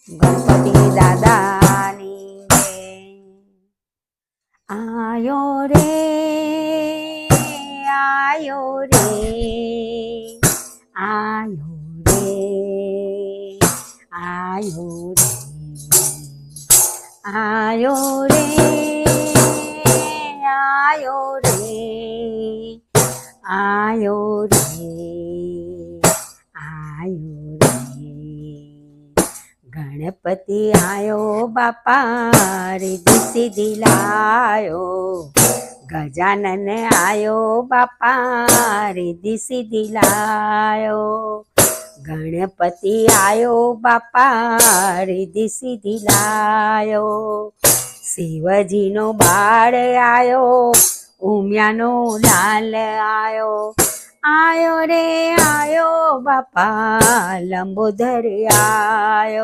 ગણપતિ દાદાની આયો રે આયો રે આયો રે આયો રે આયો રે આયો રે આયો રે આયો રે ગણપતિ આયો બાપા રીધી સીધી લાયો ગજાનન આયો બાપા રીધી સીધી લાયો ગણપતિ આયો બાપા રીધી સીધી લાયો શિવજીનો બાળ આયો ઉમિયાનો લાલ આયો આયો રે આયો બાપા લંબોદર આયો